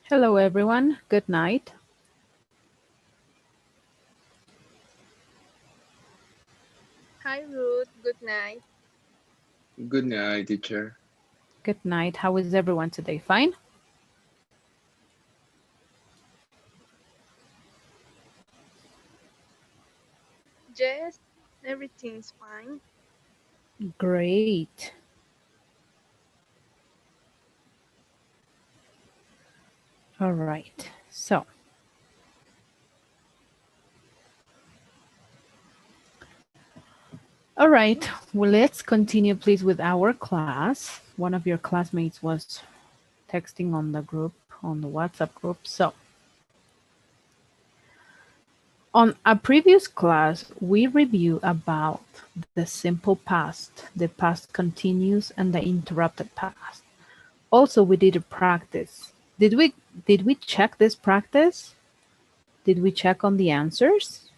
Hello, everyone. Good night. Hi Ruth, good night. Good night, teacher. Good night. How is everyone today? Fine? Yes, everything's fine. Great. All right. So, all right. Well, let's continue, please, with our class. One of your classmates was texting on the group, on the WhatsApp group. So, on a previous class, we review about the simple past, the past continuous, and the interrupted past. Also, we did a practice. Did we check this practice? Did we check on the answers?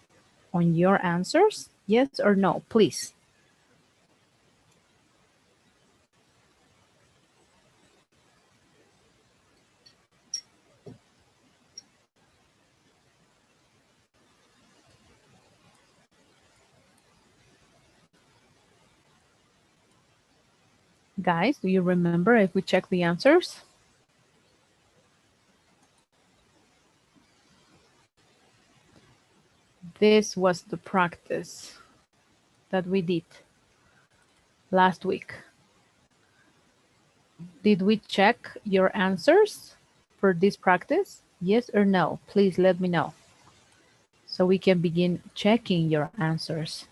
On your answers? Yes or no, please. Guys, do you remember if we checked the answers? This was the practice that we did last week. Did we check your answers for this practice? Yes or no? Please let me know so we can begin checking your answers.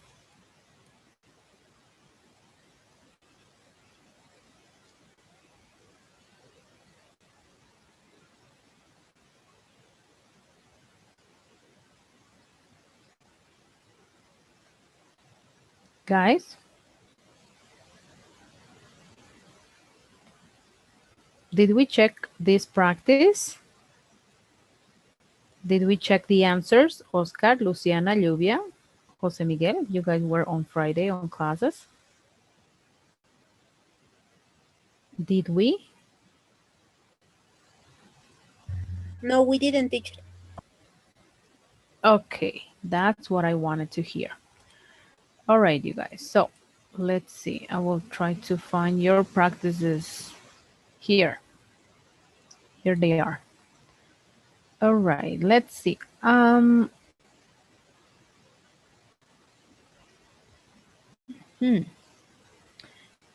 Guys, did we check this practice? Did we check the answers? Oscar, Luciana, Lluvia, Jose Miguel, you guys were on Friday on classes. Did we? No, we didn't, teacher. Okay, that's what I wanted to hear. All right, you guys. So let's see. I will try to find your practices here. Here they are. All right, let's see. All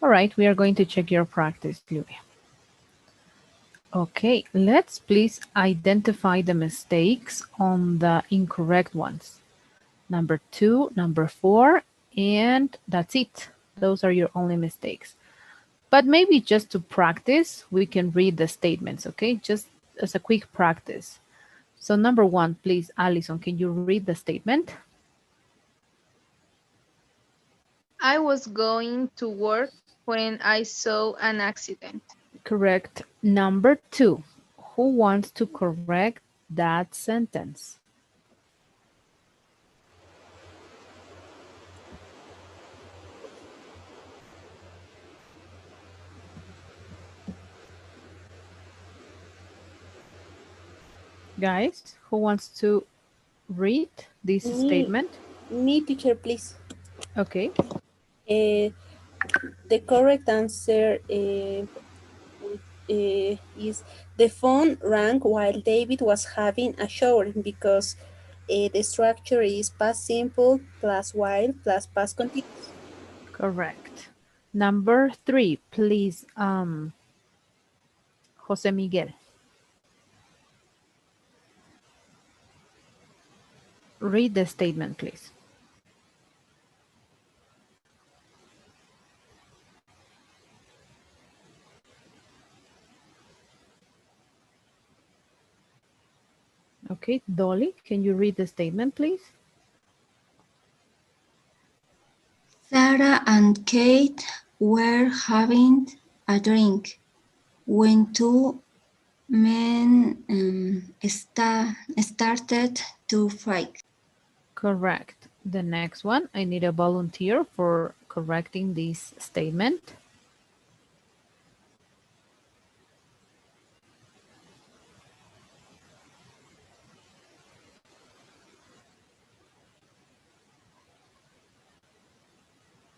right, we are going to check your practice, Lluvia. Okay, let's please identify the mistakes on the incorrect ones. Number 2, number 4, and that's it. Those are your only mistakes. But maybe just to practice, we can read the statements, okay? Just as a quick practice. So number 1, please, Alison, can you read the statement? I was going to work when I saw an accident. Correct. Number 2, who wants to correct that sentence? Guys, who wants to read this statement? Me, teacher, please. Okay. The correct answer is the phone rang while David was having a shower because the structure is past simple plus while plus past continuous. Correct. Number 3, please, Jose Miguel. Read the statement, please. Okay, Dolly, can you read the statement, please? Sarah and Kate were having a drink when two men started to fight. Correct. The next one, I need a volunteer for correcting this statement.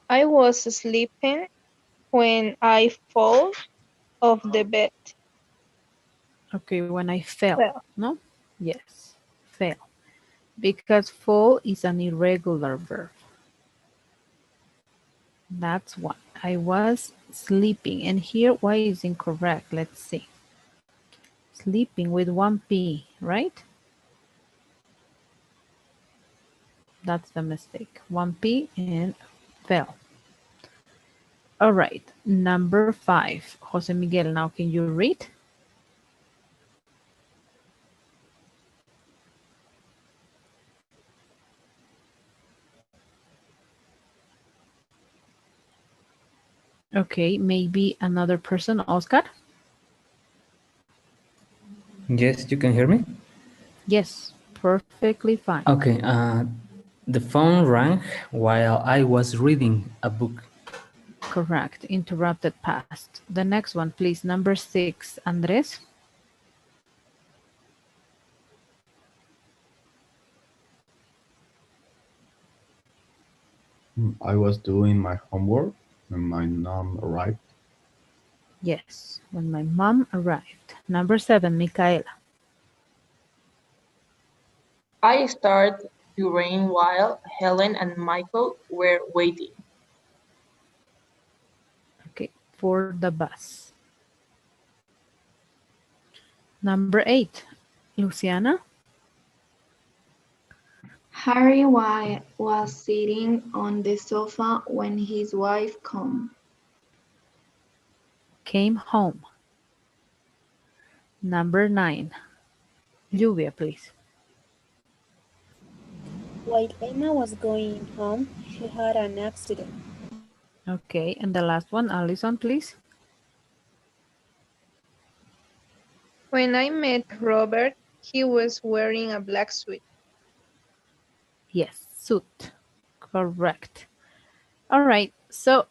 I was sleeping when I fall off the bed. Okay, when I fell, Well, no? Yes, fell. Because fall is an irregular verb. That's one. I was sleeping. And here, why is incorrect? Let's see. Sleeping with one P, right? That's the mistake. One P and fell. All right. Number 5. Jose Miguel, now can you read? Okay, maybe another person, Oscar? Yes, you can hear me? Yes, perfectly fine. Okay, the phone rang while I was reading a book. Correct. Interrupted past. The next one, please. Number 6, Andres. I was doing my homework when my mom arrived. Yes, when my mom arrived. Number 7, Micaela. I started to rain while Helen and Michael were waiting. Okay, for the bus. Number 8, Luciana. Harry was sitting on the sofa when his wife came. Came home. Number 9, Lluvia, please. While Emma was going home, she had an accident. Okay, and the last one, Alison, please. when I met Robert, he was wearing a black suit. Yes, suit. Correct. All right, so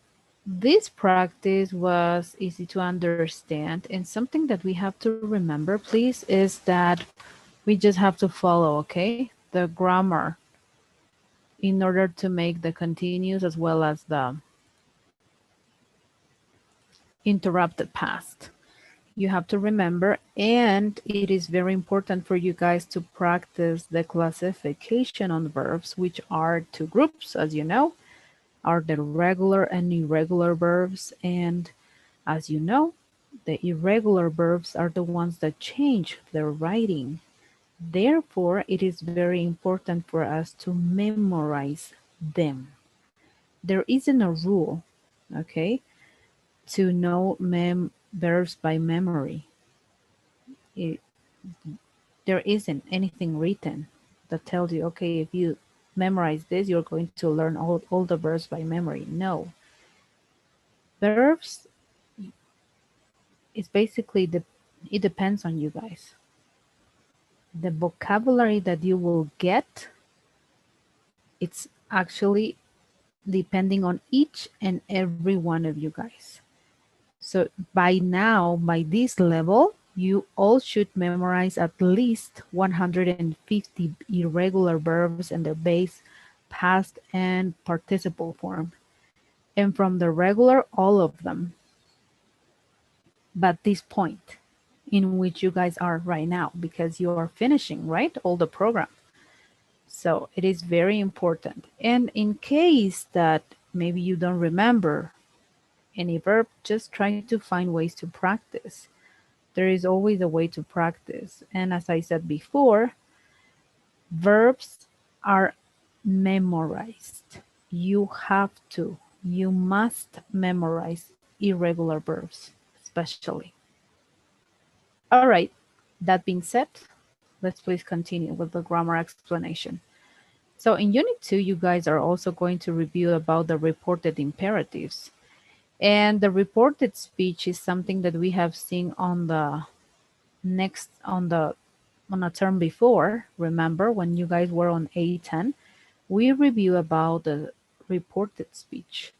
this practice was easy to understand, and something that we have to remember, please, is that we just have to follow, okay, the grammar in order to make the continuous as well as the interrupted past. You have to remember, and it is very important for you guys to practice the classification on verbs, which are two groups, as you know, are the regular and irregular verbs. And as you know, the irregular verbs are the ones that change their writing. Therefore, it is very important for us to memorize them. There isn't a rule, okay, to know verbs by memory. It, there isn't anything written that tells you, okay, if you memorize this, you're going to learn all the verbs by memory. No. Verbs is basically it depends on you guys. The vocabulary that you will get, it's actually depending on each and every one of you guys. So by now, by this level, you all should memorize at least 150 irregular verbs in their base, past, and participle form. And from the regular, all of them. But this point in which you guys are right now, because you are finishing, right, all the program. So it is very important. And in case that maybe you don't remember any verb, just try to find ways to practice. There is always a way to practice. And as I said before, verbs are memorized. You have to, you must memorize irregular verbs, especially. All right, that being said, let's please continue with the grammar explanation. So in Unit 2, you guys are also going to review about the reported imperatives. And the reported speech is something that we have seen on the on a term before. Remember when you guys were on A10, we review about the reported speech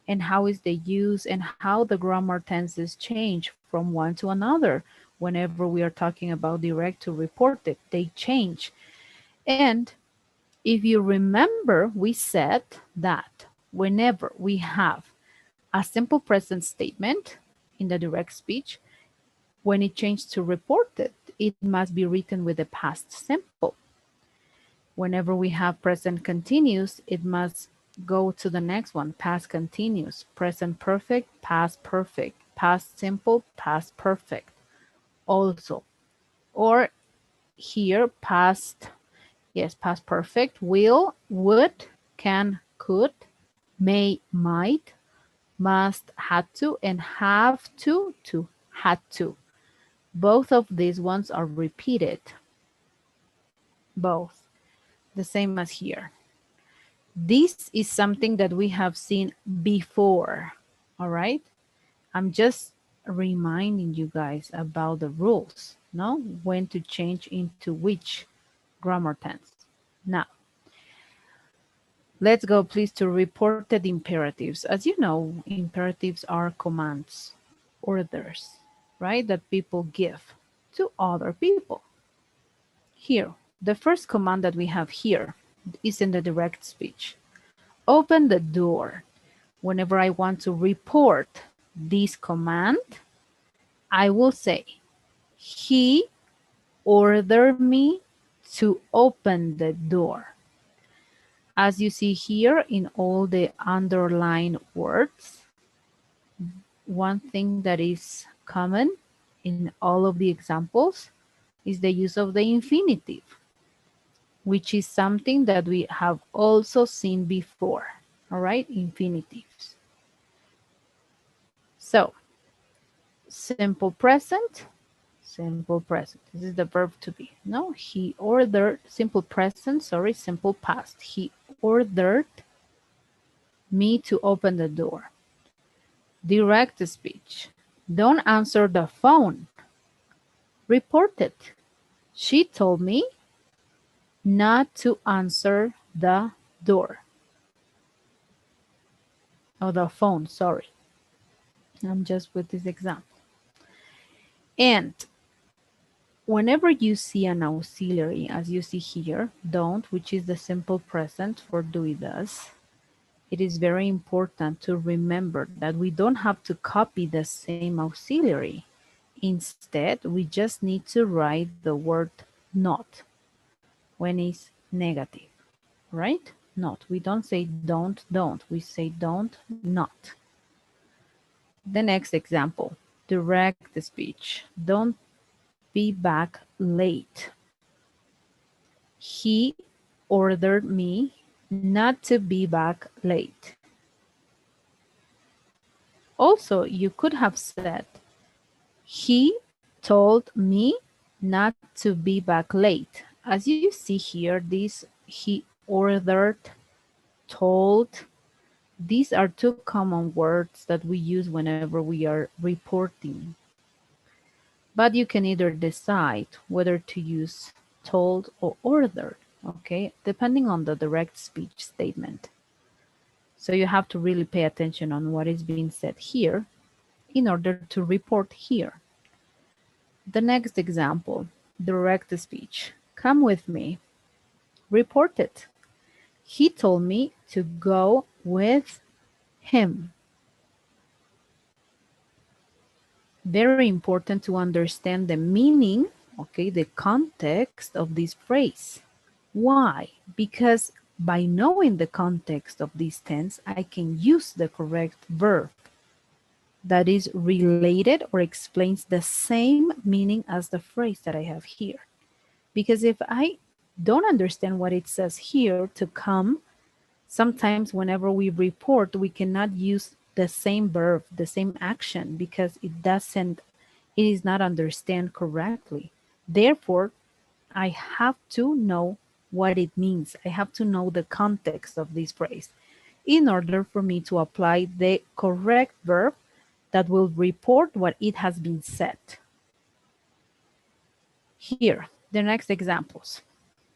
and how is the use and how the grammar tenses change from one to another. Whenever we are talking about direct to reported, they change. And if you remember, we said that whenever we have a simple present statement in the direct speech, when it changes to reported, it must be written with the past simple. Whenever we have present continuous, it must go to the next one, past continuous, present perfect, past simple, past perfect also. Or here, past, yes, past perfect, will, would, can, could, may, might, must, had to, and have to had to. Both of these ones are repeated. Both. The same as here. This is something that we have seen before, all right? I'm just reminding you guys about the rules, no? When to change into which grammar tense. Now, let's go please to reported imperatives. As you know, imperatives are commands, orders, right? That people give to other people. Here, the first command that we have here is in the direct speech. Open the door. Whenever I want to report this command, I will say, he ordered me to open the door. As you see here in all the underlined words, one thing that is common in all of the examples is the use of the infinitive, which is something that we have also seen before. All right, infinitives. So, simple present, simple present. This is the verb to be. No, he ordered, simple present, sorry, simple past. He ordered me to open the door. Direct speech. Don't answer the phone. Report it. She told me not to answer the door. Oh, the phone, sorry. I'm just with this example. And whenever you see an auxiliary, as you see here, don't, which is the simple present for do it does, it is very important to remember that we don't have to copy the same auxiliary. Instead, we just need to write the word not when it's negative, right? Not. We don't say don't. We say don't, not. The next example, direct speech. Don't be back late. He ordered me not to be back late. Also, you could have said, he told me not to be back late. As you see here, this he ordered, told, these are two common words that we use whenever we are reporting. But you can either decide whether to use told or ordered, okay, depending on the direct speech statement. So you have to really pay attention on what is being said here in order to report here. The next example, direct speech. Come with me. Report it. He told me to go with him. Very important to understand the meaning, okay, the context of this phrase. Why? Because by knowing the context of this tense, I can use the correct verb that is related or explains the same meaning as the phrase that I have here. Because if I don't understand what it says here to come, sometimes whenever we report, we cannot use the same verb, the same action, because it is not understand correctly. Therefore, I have to know what it means. I have to know the context of this phrase in order for me to apply the correct verb that will report what it has been said. Here, the next examples.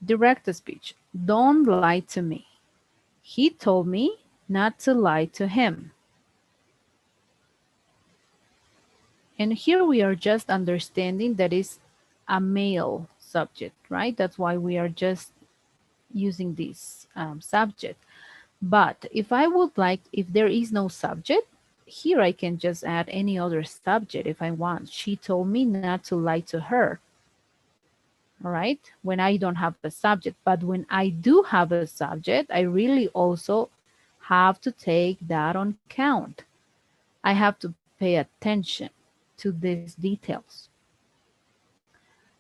Direct speech. Don't lie to me. He told me not to lie to him. And here we are just understanding that is a male subject, right? That's why we are just using this subject. But if I would like, if there is no subject, here I can just add any other subject if I want. She told me not to lie to her. All right, when I don't have a subject. But when I do have a subject, I really also have to take that on count. I have to pay attention to these details.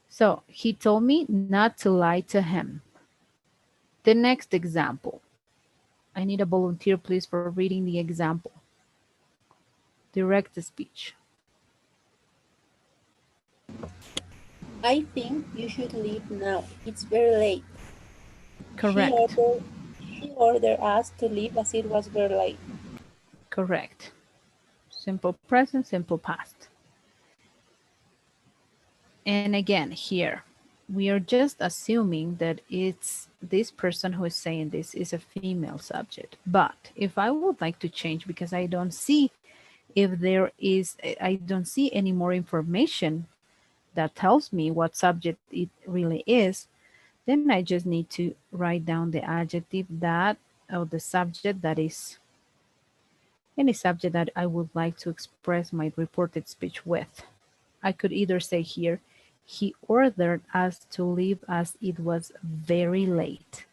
So he told me not to lie to him. The next example. I need a volunteer, please, for reading the example. Direct speech. I think you should leave now. It's very late. She Correct. ordered, she ordered us to leave as it was very late. Correct. Simple present, simple past. And again, here, we are just assuming that it's this person who is saying this is a female subject. But if I would like to change, because I don't see if there is, I don't see any more information that tells me what subject it really is, then I just need to write down the adjective that, or the subject that is any subject that I would like to express my reported speech with. I could either say here, he ordered us to leave as it was very late.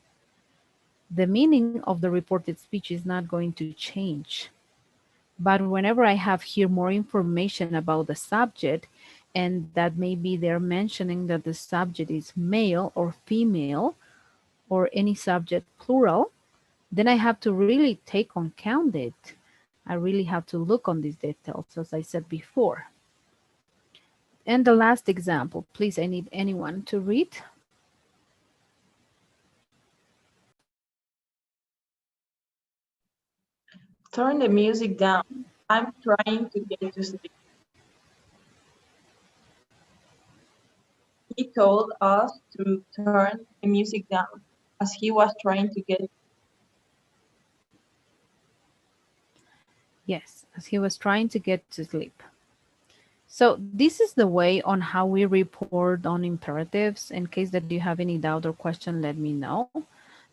The meaning of the reported speech is not going to change. But whenever I have here more information about the subject, and that maybe they're mentioning that the subject is male or female, or any subject plural, then I have to really take on count it. I really have to look on these details, as I said before. And the last example, please, I need anyone to read. Turn the music down. I'm trying to get to sleep. He told us to turn the music down as he was trying to get. Yes, as he was trying to get to sleep. So this is the way on how we report on imperatives. In case that you have any doubt or question, let me know.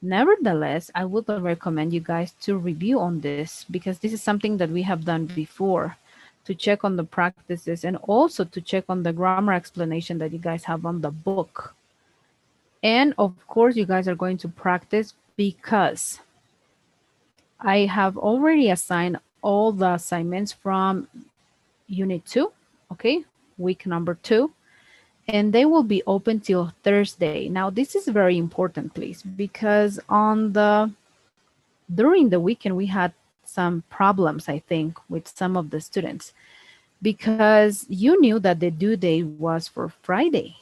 Nevertheless, I would recommend you guys to review on this, because this is something that we have done before, to check on the practices and also to check on the grammar explanation that you guys have on the book. And of course, you guys are going to practice because I have already assigned all the assignments from Unit 2, okay, week number 2, and they will be open till Thursday. Now, this is very important, please, because during the weekend, we had some problems, I think, with some of the students, because you knew that the due date was for Friday.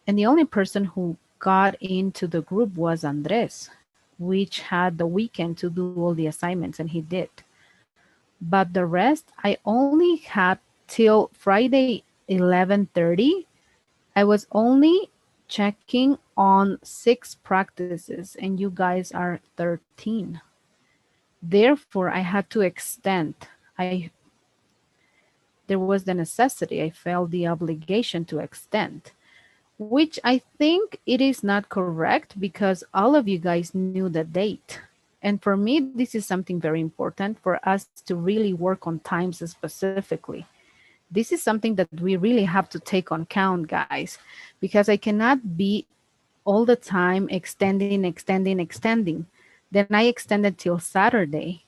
And the only person who got into the group was Andres, which had the weekend to do all the assignments, and he did. But the rest, I only had till Friday 11:30. I was only checking on 6 practices, and you guys are 13. Therefore, I had to extend. There was the necessity, I felt the obligation to extend, which I think it is not correct, because all of you guys knew the date. And for me, this is something very important for us to really work on times specifically. This is something that we really have to take on count, guys, because I cannot be all the time extending. Then I extended till Saturday.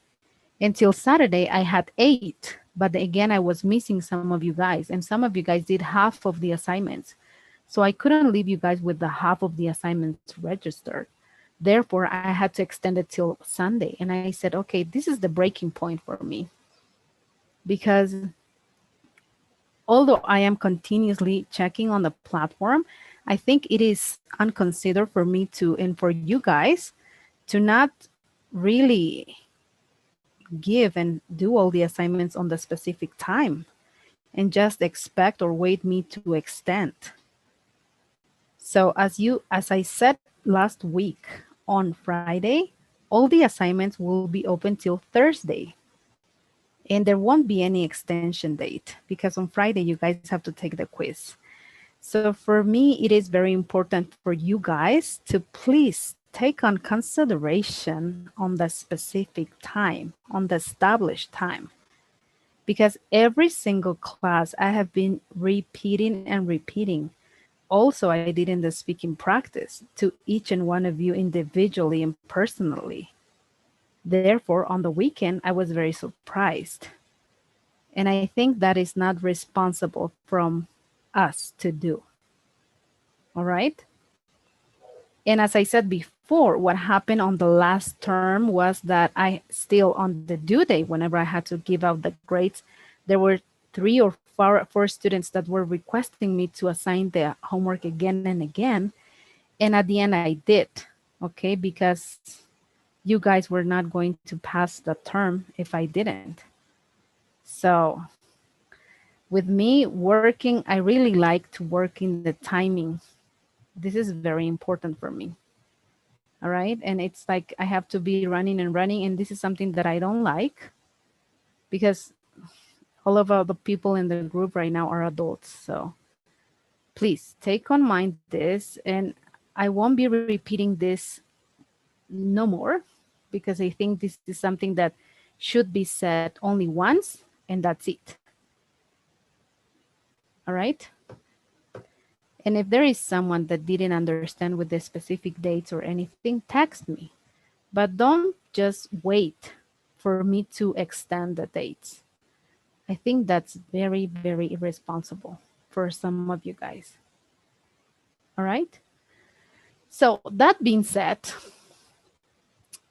Until Saturday, I had 8. But again, I was missing some of you guys, and some of you guys did half of the assignments. So I couldn't leave you guys with the half of the assignments registered. Therefore, I had to extend it till Sunday. And I said, okay, this is the breaking point for me. Because although I am continuously checking on the platform, I think it is unconsidered for me to, and for you guys, to not really give and do all the assignments on the specific time and just expect or wait me to extend. So as I said last week on Friday, all the assignments will be open till Thursday. And there won't be any extension date, because on Friday you guys have to take the quiz. So for me, it is very important for you guys to please take on consideration on the specific time, on the established time. Because every single class I have been repeating and repeating. Also, I did in the speaking practice to each and one of you individually and personally. Therefore, on the weekend, I was very surprised. And I think that is not responsible from us to do. All right? And as I said before, what happened on the last term was that I still on the due date, whenever I had to give out the grades, there were 3 or 4 students that were requesting me to assign the homework again and again. And at the end I did, okay? Because you guys were not going to pass the term if I didn't. So with me working, I really like to work in the timing. This is very important for me. All right. And it's like I have to be running and running. And this is something that I don't like because all of the people in the group right now are adults. So please take on mind this. And I won't be repeating this no more because I think this is something that should be said only once and that's it. All right. And if there is someone that didn't understand with the specific dates or anything, text me. But don't just wait for me to extend the dates. I think that's very, very irresponsible for some of you guys. All right. So that being said,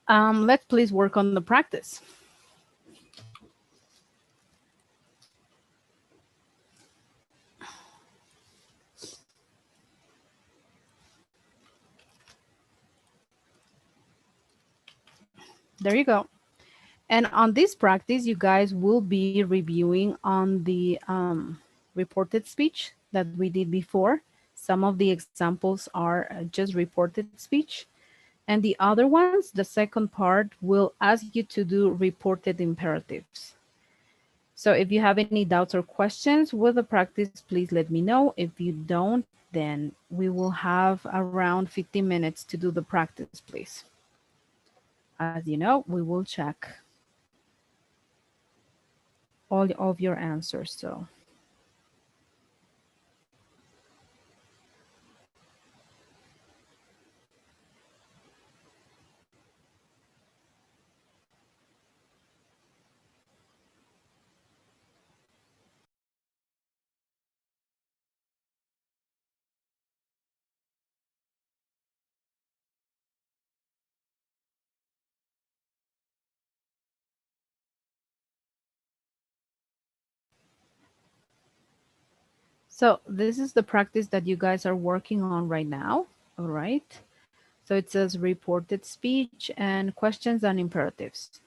let's please work on the practice. There you go. And on this practice, you guys will be reviewing on the reported speech that we did before. Some of the examples are just reported speech. And the other ones, the second part, will ask you to do reported imperatives. So if you have any doubts or questions with the practice, please let me know. If you don't, then we will have around 15 minutes to do the practice, please. As you know, we will check all of your answers. So this is the practice that you guys are working on right now. All right. So it says reported speech and questions and imperatives.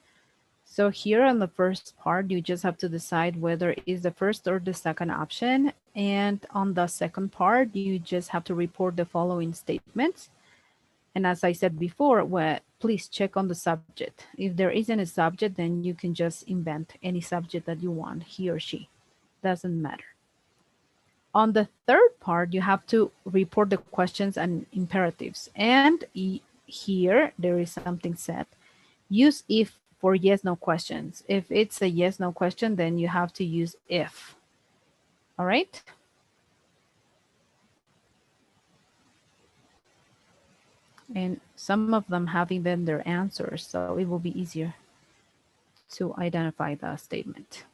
So here on the first part, you just have to decide whether it's the first or the second option. And on the second part, you just have to report the following statements. And as I said before, please check on the subject. If there isn't a subject, then you can just invent any subject that you want, he or she. Doesn't matter. On the third part, you have to report the questions and imperatives. And here, there is something set. Use if for yes, no questions. If it's a yes, no question, then you have to use if. All right? And some of them have even their answers, so it will be easier to identify the statement.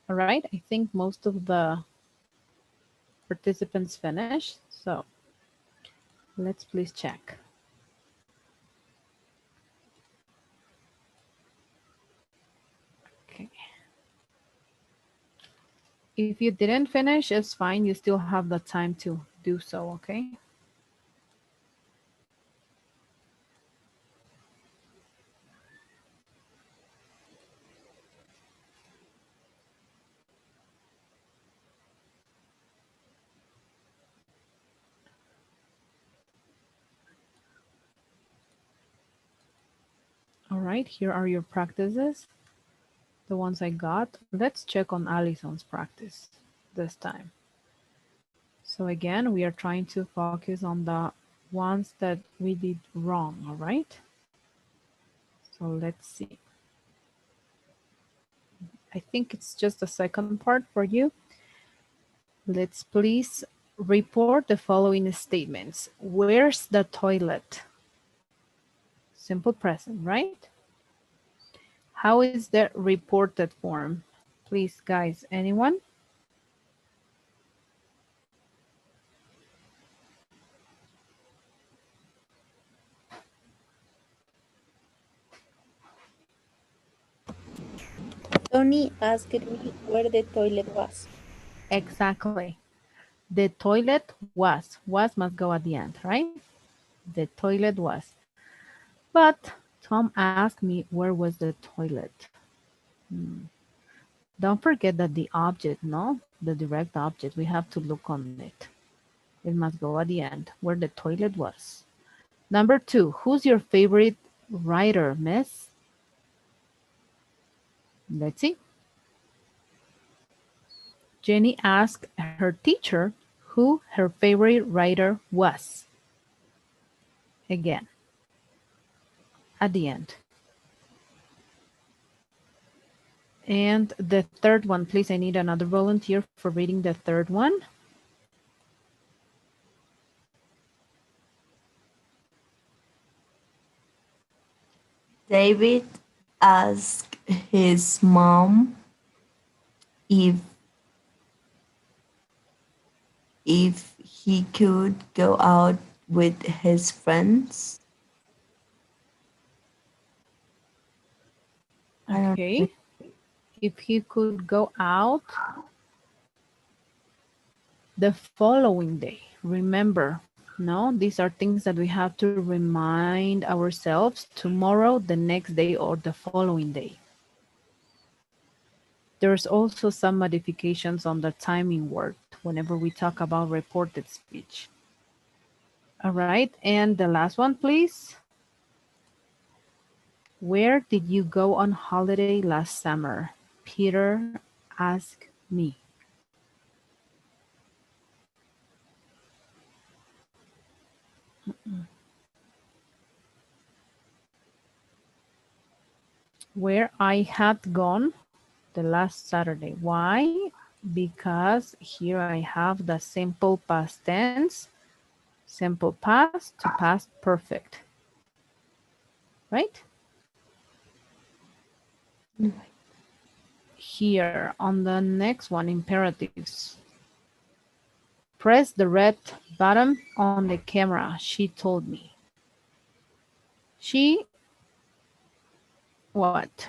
All right, I think most of the participants finished. So let's please check. Okay. If you didn't finish, it's fine. You still have the time to do so, okay? All right, here are your practices, the ones I got. Let's check on Allison's practice this time. So again, we are trying to focus on the ones that we did wrong, all right? So let's see. I think it's just the second part for you. Let's please report the following statements. Where's the toilet? Simple present, right? How is the reported form? Please, guys, anyone? Tony asked me where the toilet was. Exactly. The toilet was must go at the end, right? The toilet was. But Tom asked me where was the toilet. Hmm. Don't forget that the object, no? The direct object, we have to look on it. It must go at the end, where the toilet was. Number 2, who's your favorite writer, miss? Let's see. Jenny asked her teacher who her favorite writer was. Again, at the end. And the third one, please, I need another volunteer for reading the third one. David asked his mom if he could go out with his friends. Okay. If he could go out the following day. Remember, no, these are things that we have to remind ourselves tomorrow, the next day, or the following day. There's also some modifications on the timing word whenever we talk about reported speech. All right, and the last one, please. Where did you go on holiday last summer? Peter asked me. Where I had gone the last Saturday. Why? Because here I have the simple past tense, simple past to past perfect. Right? Here on the next one, imperatives. Press the red button on the camera, she told me. She, what?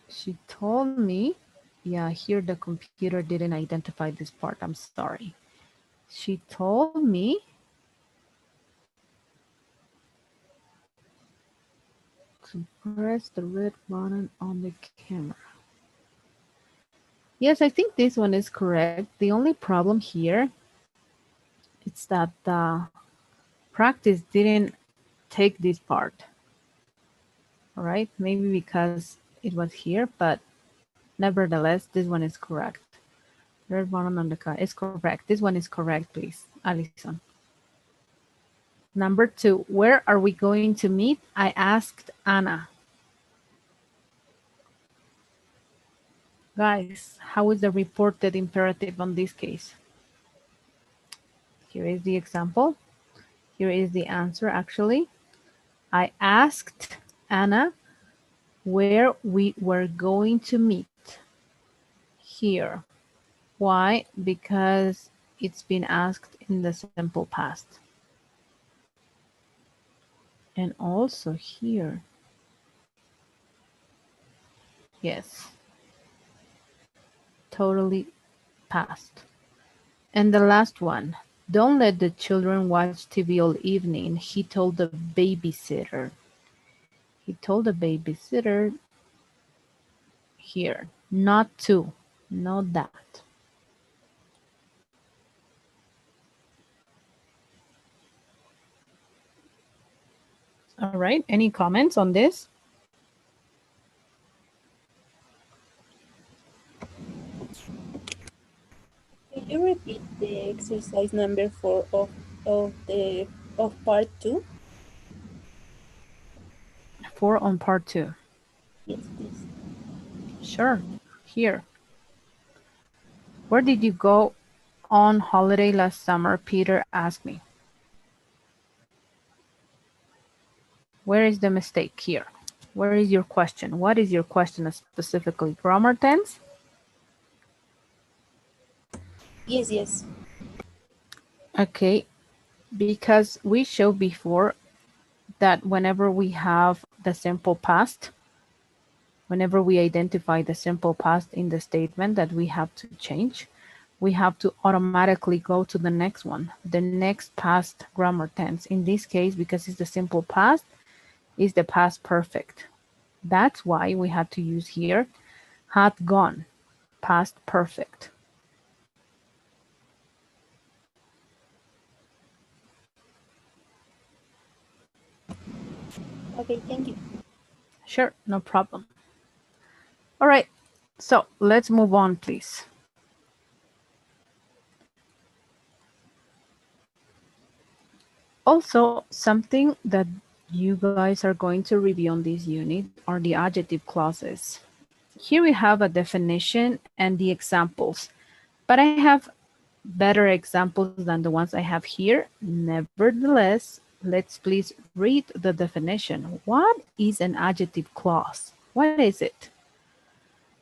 She told me, yeah, here the computer didn't identify this part, I'm sorry. She told me to press the red button on the camera. Yes, I think this one is correct. The only problem here is that the practice didn't take this part. All right, maybe because it was here, but nevertheless, this one is correct. Red button on the car is correct. This one is correct, please, Alison. Number 2, where are we going to meet? I asked Anna. Guys, how is the reported imperative on this case? Here is the example. Here is the answer, actually. I asked Anna where we were going to meet. Here. Why? Because it's been asked in the simple past. And also here. Yes. Totally past. And the last one. Don't let the children watch TV all evening, he told the babysitter. He told the babysitter here. Not to. Not that. All right. Any comments on this? Can you repeat the exercise number 4 of part 2? 4 on part 2. Yes, please. Sure. Here. Where did you go on holiday last summer? Peter asked me. Where is the mistake here? Where is your question? What is your question specifically? Grammar tense? Yes, yes. Okay, because we showed before that whenever we have the simple past, whenever we identify the simple past in the statement that we have to change, we have to automatically go to the next one, the next past grammar tense. In this case, because it's the simple past, is the past perfect. That's why we had to use here had gone, past perfect. Okay, thank you. Sure, no problem. All right, so let's move on, please. Also, something that you guys are going to review on this unit are the adjective clauses. Here we have a definition and the examples, but I have better examples than the ones I have here. Nevertheless, let's please read the definition. What is an adjective clause? What is it?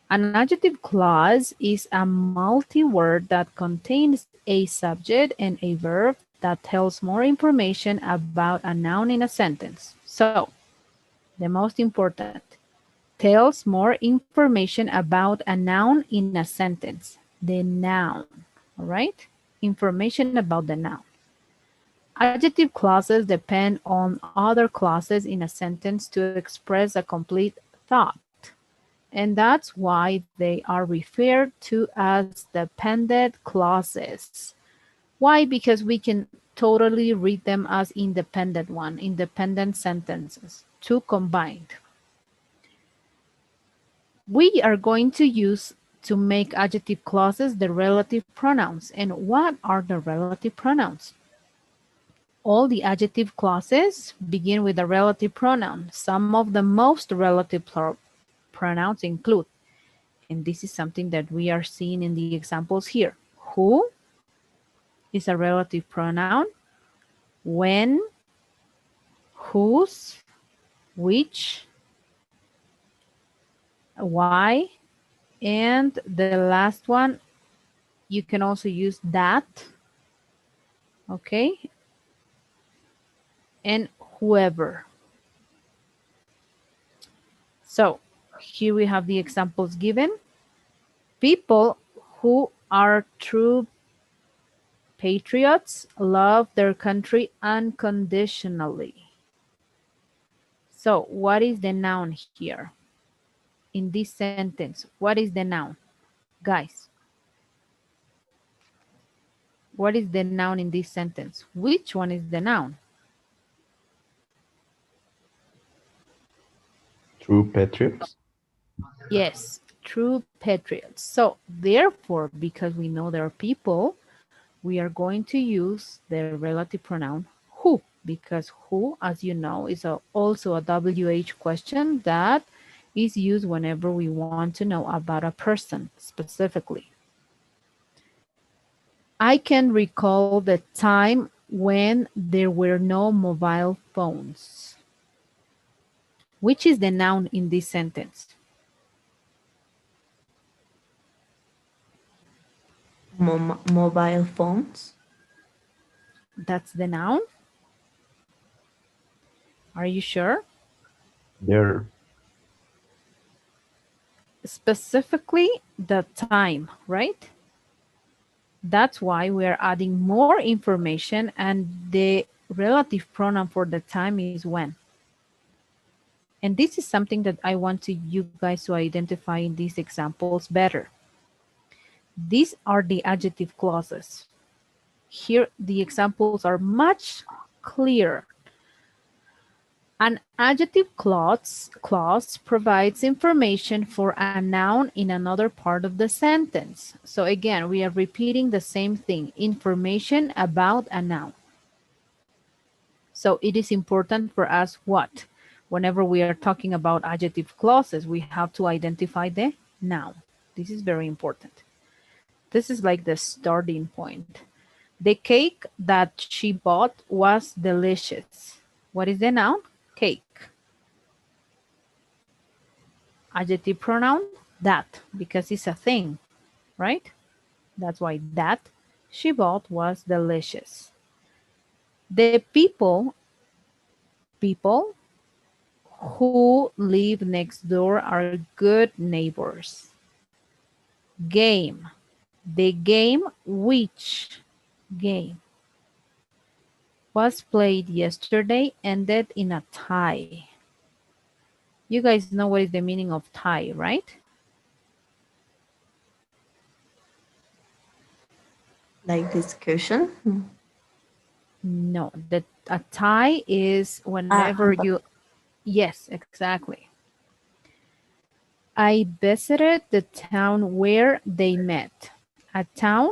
An adjective clause is a multi-word that contains a subject and a verb that tells more information about a noun in a sentence. So, the most important, tells more information about a noun in a sentence. The noun, all right? Information about the noun. Adjective clauses depend on other clauses in a sentence to express a complete thought. And that's why they are referred to as dependent clauses. Why? Because we can totally read them as independent sentences, two combined. We are going to use to make adjective clauses the relative pronouns. And what are the relative pronouns? All the adjective clauses begin with a relative pronoun. Some of the most relative pronouns include, and this is something that we are seeing in the examples here. Who is a relative pronoun. When, whose, which, why, and the last one, you can also use that, okay, and whoever. So here we have the examples given. People who are true patriots love their country unconditionally. So what is the noun here? In this sentence, what is the noun? Guys, what is the noun in this sentence? Which one is the noun? True patriots. Yes, true patriots. So therefore, because we know there are people, we are going to use the relative pronoun who, because who, as you know, is also a WH question that is used whenever we want to know about a person specifically. I can recall the time when there were no mobile phones. Which is the noun in this sentence? Mobile phones. That's the noun? Are you sure? There. Specifically, the time, right? That's why we are adding more information, and the relative pronoun for the time is when. And this is something that I want you guys to identify in these examples better. These are the adjective clauses. Here, the examples are much clearer. An adjective clause provides information for a noun in another part of the sentence. So again, we are repeating the same thing, information about a noun. So it is important for us what? Whenever we are talking about adjective clauses, we have to identify the noun. This is very important. This is like the starting point. The cake that she bought was delicious. What is the noun? Cake. Adjective pronoun, that, because it's a thing, right? That's why that she bought was delicious. The people who live next door are good neighbors. Game. The game, which game was played yesterday, ended in a tie. You guys know what is the meaning of tie, right? Like discussion. No, a tie is whenever you, yes, exactly. I visited the town where they met. A town,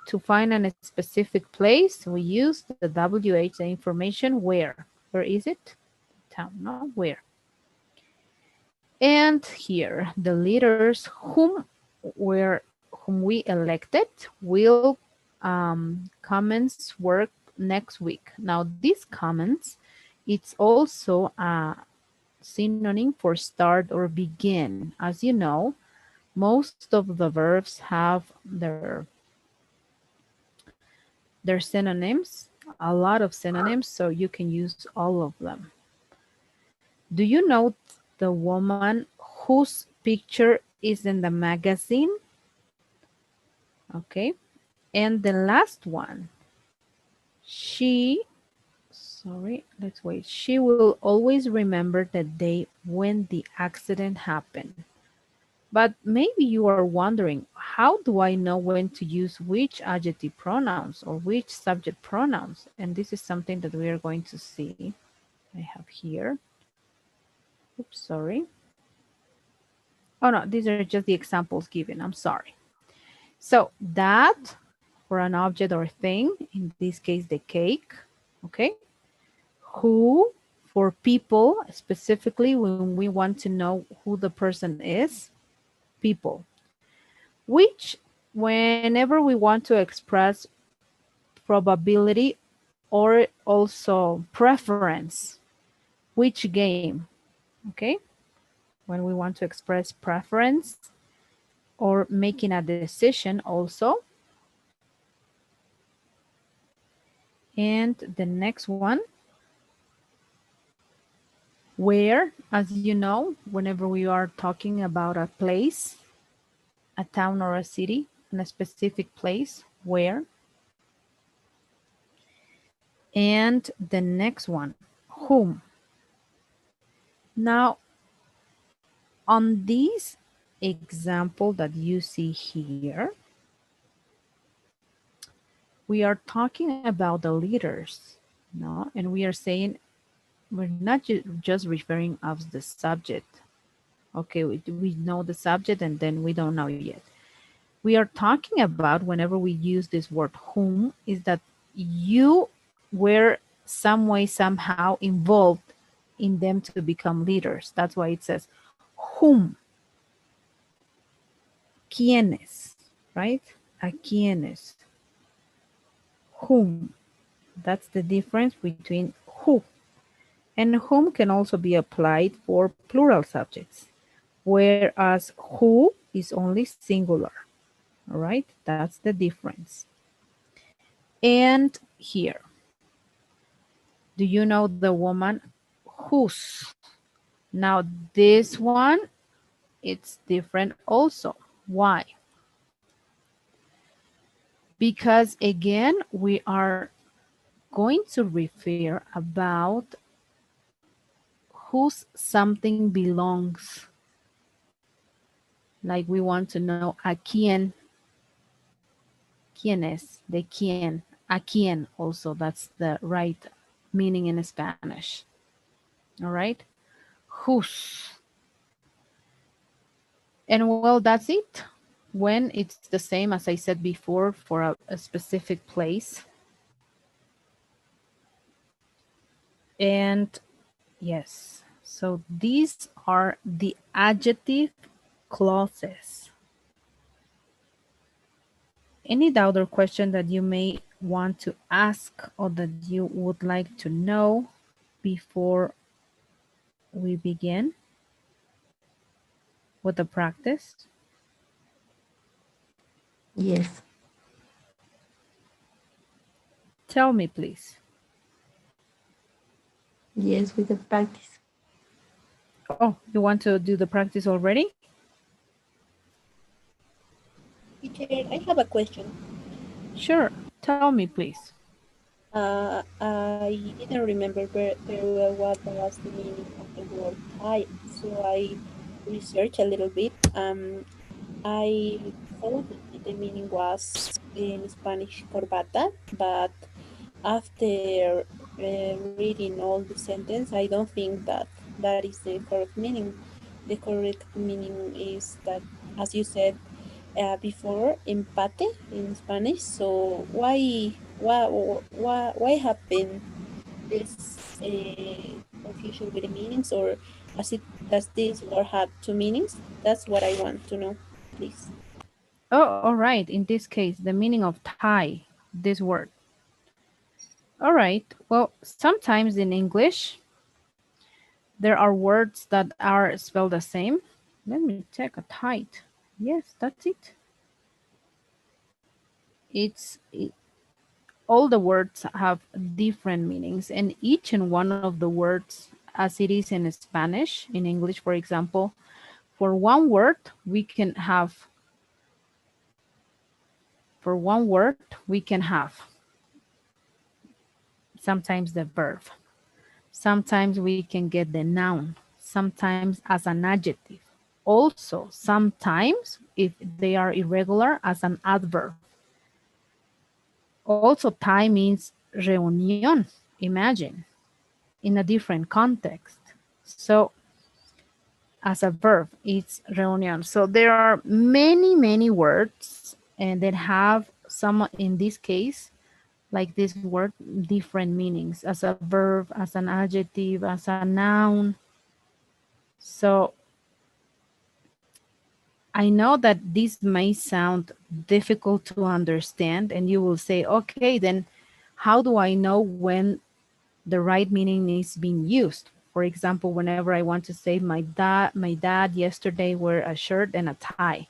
to find a specific place, we use the WH, the information where. Where is it? Town, no, where. And here, the leaders whom we elected will commence work next week. Now, these comments, it's also a synonym for start or begin. As you know, most of the verbs have their synonyms, a lot of synonyms, so you can use all of them. Do you know the woman whose picture is in the magazine? Okay. And the last one, let's wait. She will always remember the day when the accident happened. But maybe you are wondering, how do I know when to use which adjective pronouns or which subject pronouns? And this is something that we are going to see. I have here. Oops, sorry. Oh no, these are just the examples given. I'm sorry. So that for an object or thing, in this case, the cake, okay? Who for people, specifically when we want to know who the person is, people. Which, whenever we want to express probability or also preference, which game, okay? When we want to express preference or making a decision also. And the next one, where, as you know, whenever we are talking about a place, a town or a city, in a specific place, where. And the next one, whom. Now, on this example that you see here, we are talking about the leaders, no? And we are saying, we're not just referring as the subject. Okay, we know the subject and then we don't know yet. We are talking about, whenever we use this word whom, is that you were some way, somehow involved in them to become leaders. That's why it says whom. ¿Quiénes? Right? ¿A quiénes? Whom. That's the difference between who. And whom can also be applied for plural subjects, whereas who is only singular. All right, that's the difference. And here, do you know the woman whose? Now this one, it's different also. Why? Because again, we are going to refer about whose something belongs. Like we want to know a quién es, de quién, a quién also, that's the right meaning in Spanish. All right, whose. And well, that's it. When it's the same as I said before for a specific place. And yes, so these are the adjective clauses. Any doubt or question that you may want to ask or that you would like to know before we begin with the practice? Yes. Tell me, please. Yes, with the practice. Oh, you want to do the practice already? Teacher, I have a question. Sure. Tell me, please. I didn't remember very well what was the meaning of the word Thai, so I researched a little bit. I thought that the meaning was in Spanish corbata, but after reading all the sentence, I don't think that that is the correct meaning. The correct meaning is that, as you said before, empate in Spanish. So why happen this confusion with the meanings, or does this word have two meanings? That's what I want to know, please. Oh, all right. In this case, the meaning of Thai, this word. All right. Well, sometimes in English, there are words that are spelled the same. Let me check a tight. Yes, that's it. All the words have different meanings, and each and one of the words, as it is in Spanish, in English, for example, for one word, we can have sometimes the verb. Sometimes we can get the noun, sometimes as an adjective. Also, sometimes, if they are irregular, as an adverb. Also, Thai means reunión, imagine, in a different context. So, as a verb, it's reunión. So there are many, many words and that have some, in this case, like this word, different meanings as a verb, as an adjective, as a noun. So I know that this may sound difficult to understand, and you will say, okay, then how do I know when the right meaning is being used? For example, whenever I want to say my dad yesterday wore a shirt and a tie.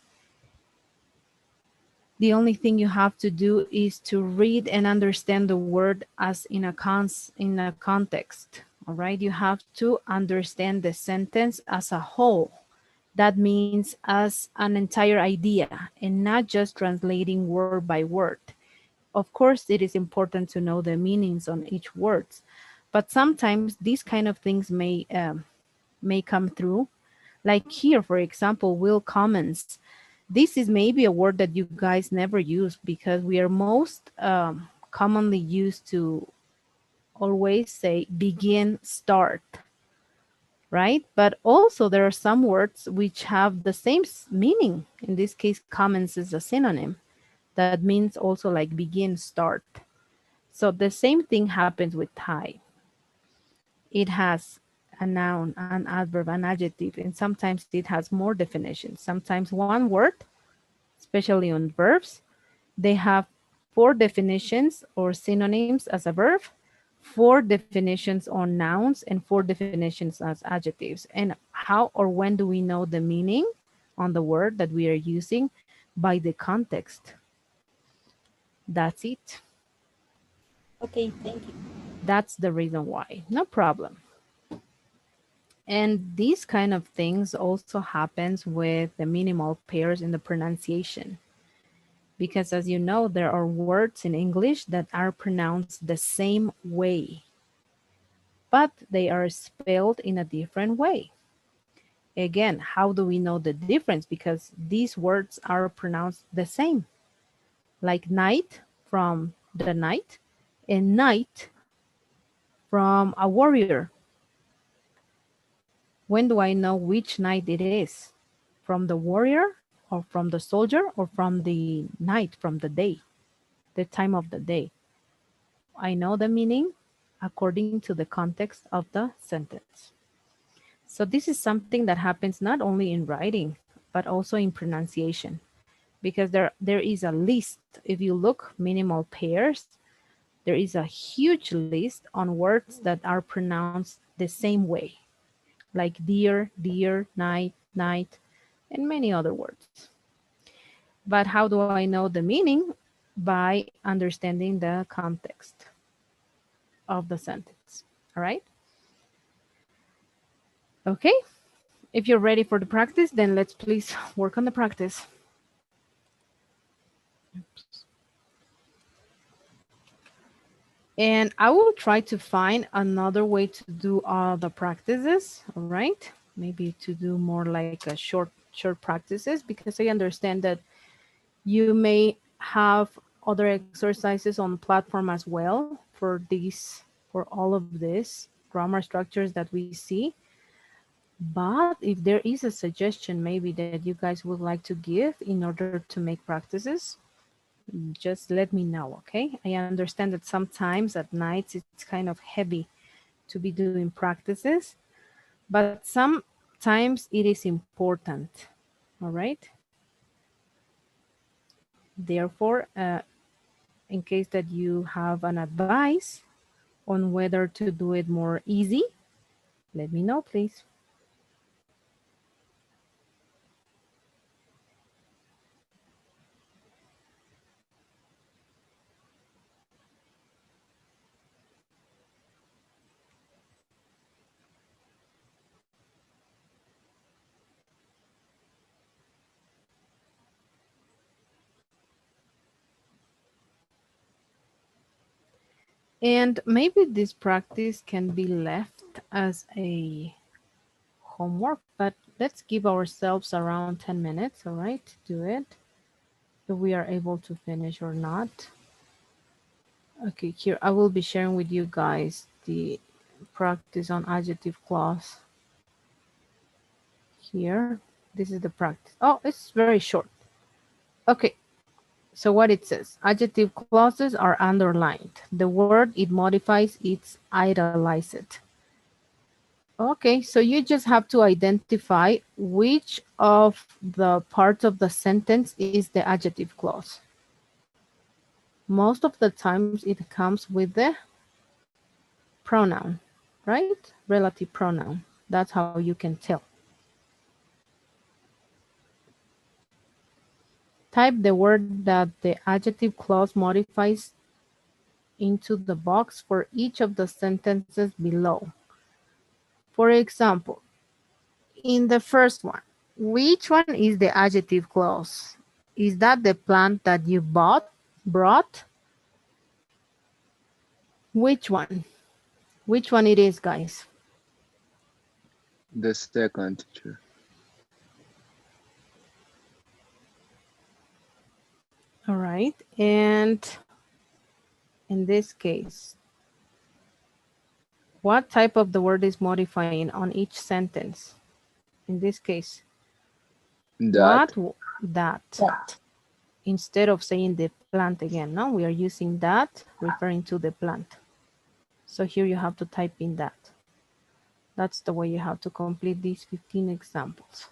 The only thing you have to do is to read and understand the word as in a context. All right, you have to understand the sentence as a whole. That means as an entire idea and not just translating word by word. Of course, it is important to know the meanings on each word, but sometimes these kind of things may come through. Like here, for example, will comments. This is maybe a word that you guys never use because we are most commonly used to always say begin, start, right? But also there are some words which have the same meaning. In this case, comments is a synonym that means also like begin, start. So the same thing happens with Thai. It has a noun, an adverb, an adjective, and sometimes it has more definitions. Sometimes one word, especially on verbs, they have 4 definitions or synonyms as a verb, 4 definitions on nouns and 4 definitions as adjectives. And how or when do we know the meaning on the word that we are using? By the context. That's it. Okay, thank you. That's the reason why. No problem. And these kind of things also happens with the minimal pairs in the pronunciation. Because as you know, there are words in English that are pronounced the same way, but they are spelled in a different way. Again, how do we know the difference? Because these words are pronounced the same. Like night from the night and night from a warrior. When do I know which night it is? From the warrior or from the soldier or from the night, from the day, the time of the day? I know the meaning according to the context of the sentence. So this is something that happens not only in writing, but also in pronunciation, because there is a list. If you look minimal pairs, there is a huge list on words that are pronounced the same way, like dear, dear, night, night, and many other words. But how do I know the meaning? By understanding the context of the sentence. All right? Okay. If you're ready for the practice, then let's please work on the practice. And I will try to find another way to do all the practices, all right? Maybe to do more like a short practices, because I understand that you may have other exercises on the platform as well for all of these grammar structures that we see. But if there is a suggestion maybe that you guys would like to give in order to make practices, just let me know, okay? I understand that sometimes at nights it's kind of heavy to be doing practices, but sometimes it is important, all right? Therefore, in case that you have an advice on whether to do it more easy, let me know, please. And maybe this practice can be left as a homework, but let's give ourselves around 10 minutes, all right, to do it. If we are able to finish or not. Okay, here I will be sharing with you guys the practice on adjective clause. Here, this is the practice. Oh, it's very short. Okay, so what it says, adjective clauses are underlined. The word it modifies, it's italicize. Okay, so you just have to identify which of the parts of the sentence is the adjective clause. Most of the times it comes with the pronoun, right? Relative pronoun. That's how you can tell. Type the word that the adjective clause modifies into the box for each of the sentences below. For example, in the first one, which one is the adjective clause? Is that the plant that you brought? Which one? Which one it is, guys? The second, teacher. All right, and in this case, what type of the word is modifying on each sentence? In this case, That. that. Instead of saying the plant again, no, we are using that referring to the plant. So here you have to type in that. That's the way you have to complete these 15 examples.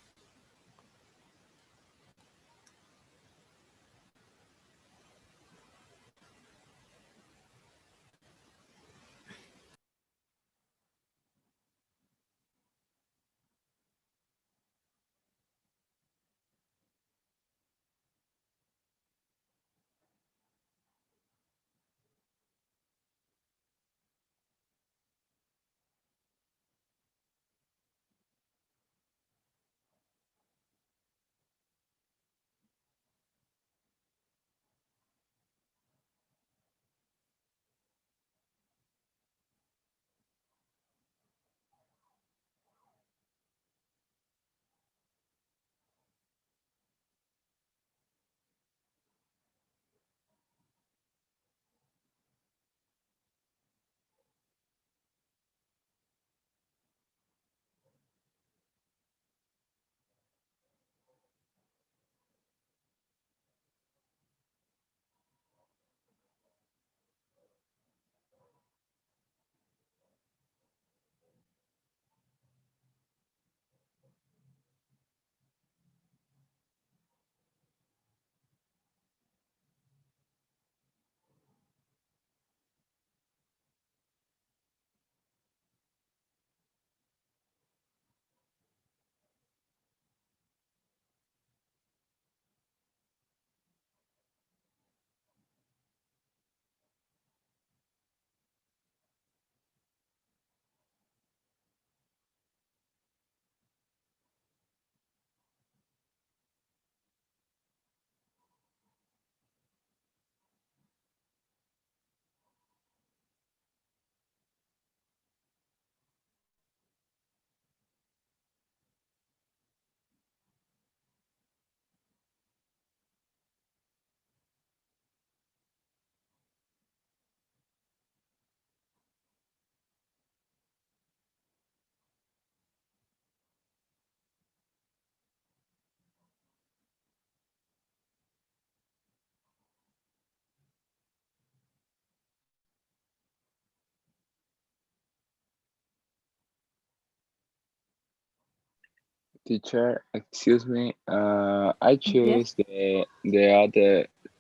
Teacher, excuse me. I Yes. choose the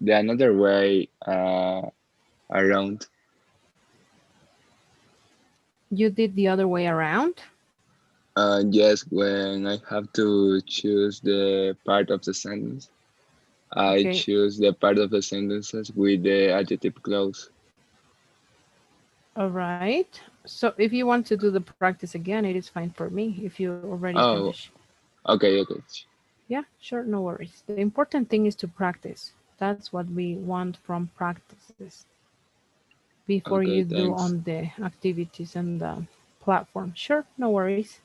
another way around. You did the other way around? Yes, when I have to choose the part of the sentence, I Okay. choose the part of the sentences with the adjective clause. All right. So if you want to do the practice again, it is fine for me if you already Oh, finished. okay. Yeah, sure, no worries. The important thing is to practice. That's what we want from practices before Okay, you do thanks. on the activities and the platform. Sure, no worries.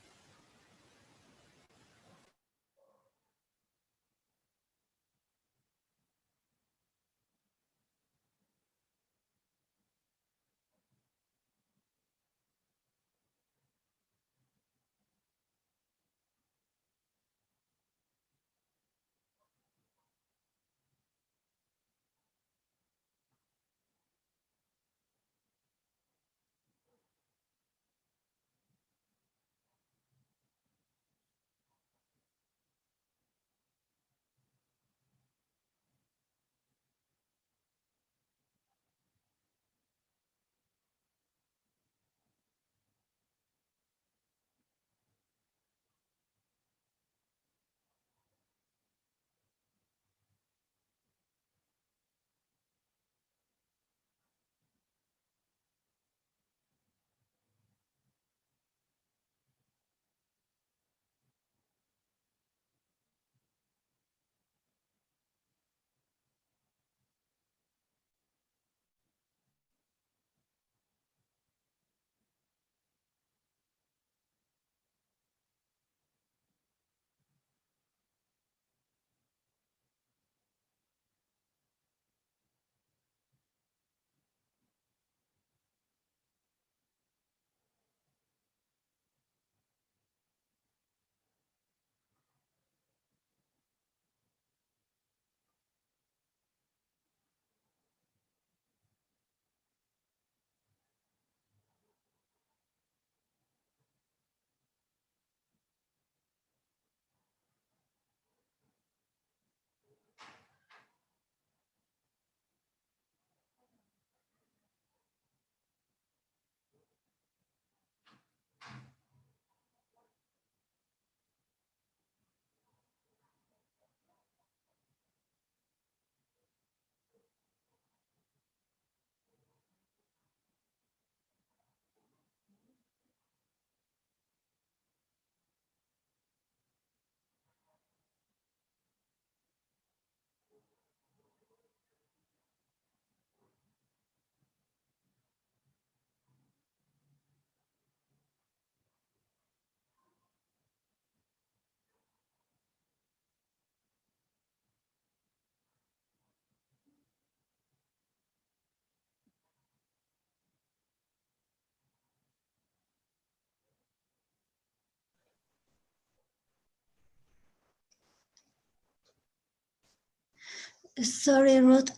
Sorry, Ruth.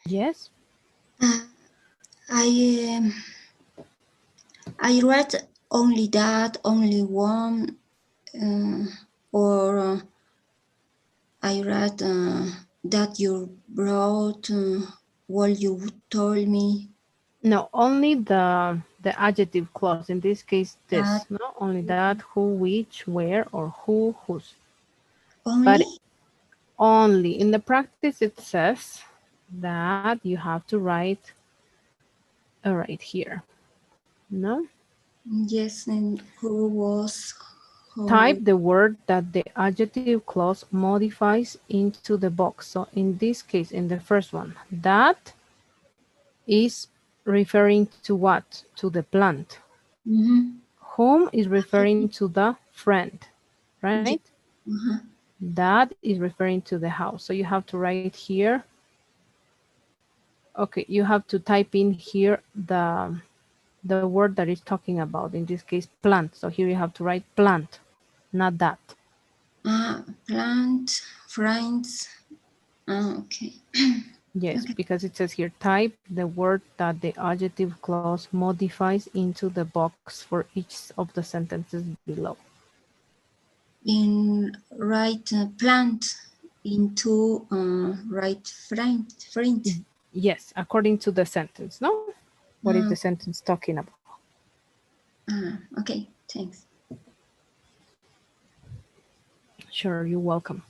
Yes. I I read only that, only one, or I read that you brought what you told me. No, only the adjective clause. In this case, this. That No, only that, who, which, where, or who, whose. But only? only in the practice it says that you have to write right here. No? Yes, and who was, Type who? the word that the adjective clause modifies into the box. So in this case, in the first one, that is referring to what? To the plant. Mm-hmm. Whom is referring to the friend, Yeah. right? Uh-huh. That is referring to the house. So you have to write here. Okay, you have to type in here the word that is talking about, in this case, plant. So here you have to write plant, not that. Plant, friends. Okay. Yes, Okay. because it says here, type the word that the adjective clause modifies into the box for each of the sentences below. in right plant into right friend. Yes, according to the sentence, no? What is the sentence talking about? Okay, thanks. Sure, you're welcome.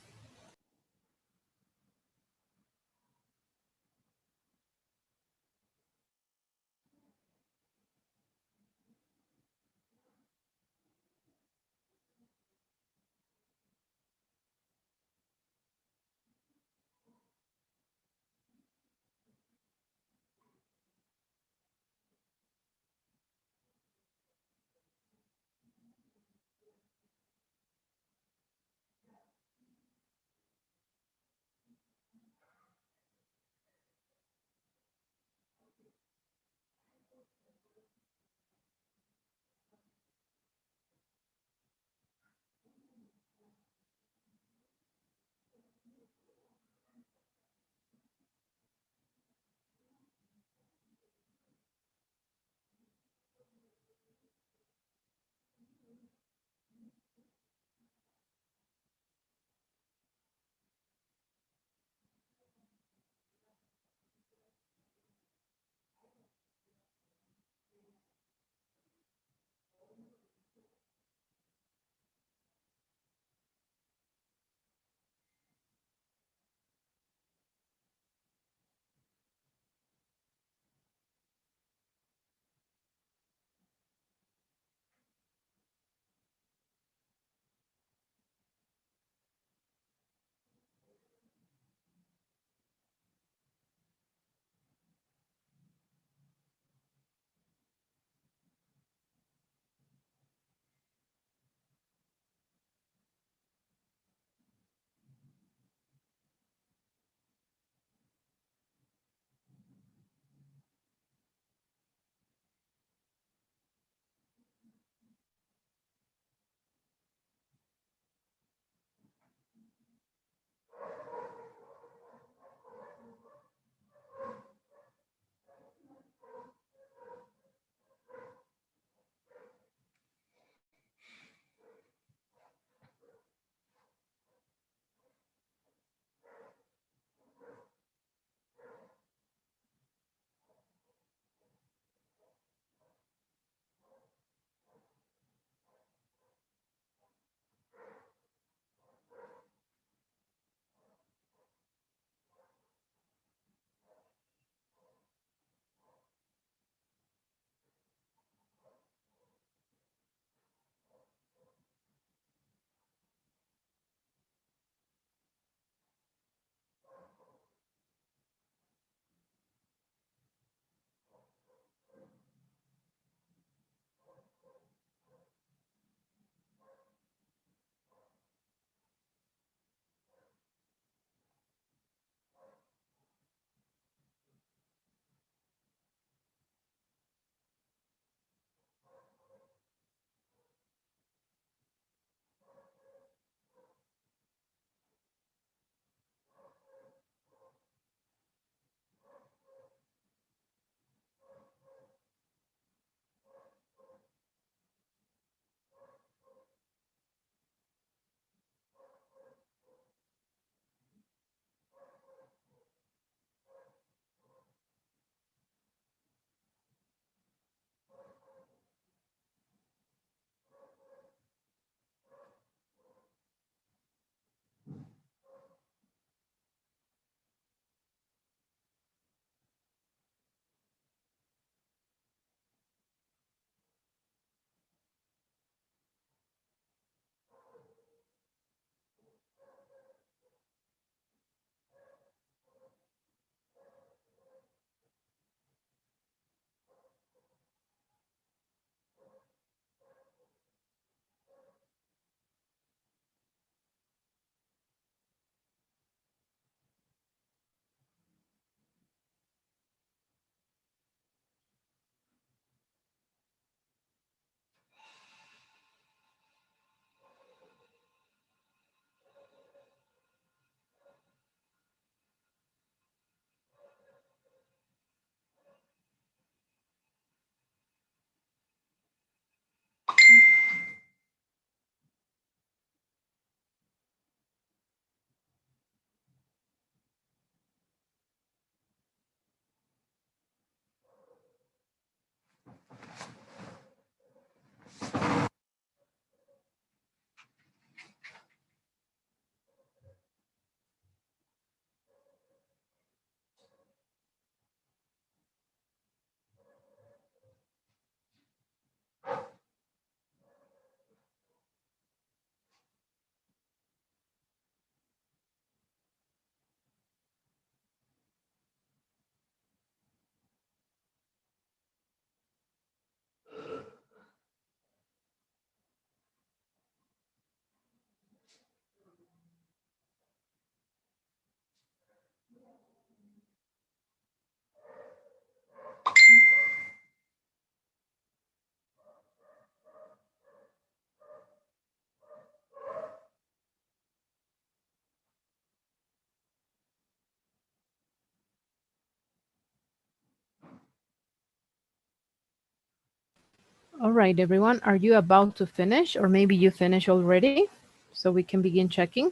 All right, everyone, are you about to finish, or maybe you finished already? So we can begin checking.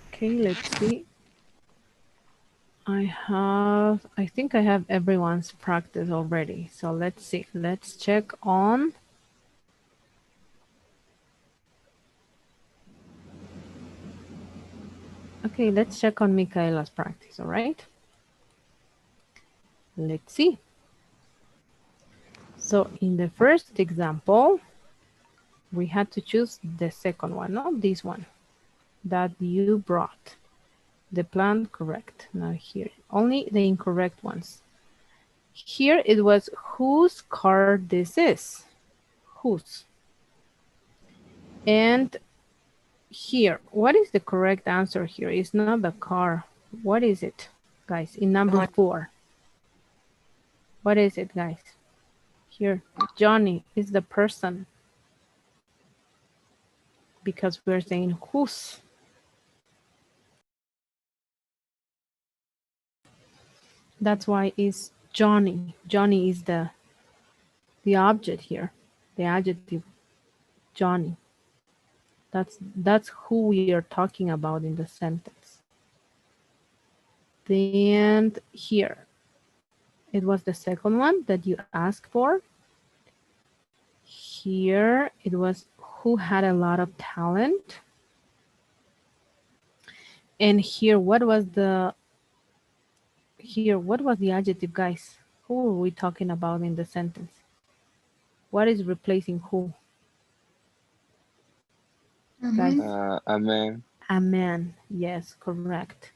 Okay, let's see. I think I have everyone's practice already. So let's see. Let's check on. Okay, let's check on Micaela's practice, all right? Let's see. So in the first example, we had to choose the second one, no, this one that you brought. The plan correct. Now here, only the incorrect ones. Here it was whose car this is. Whose. And here, what is the correct answer here? It's not the car. What is it, guys? In number 4. What is it, guys? Here, Johnny is the person. Because we're saying whose. That's why it's Johnny. Johnny is the object here. The adjective Johnny. That's who we are talking about in the sentence. Then here, it was the second one that you asked for. Here it was who had a lot of talent. And here, what was the adjective, guys? Who are we talking about in the sentence? What is replacing who? Guys? A man. A man. Yes, correct.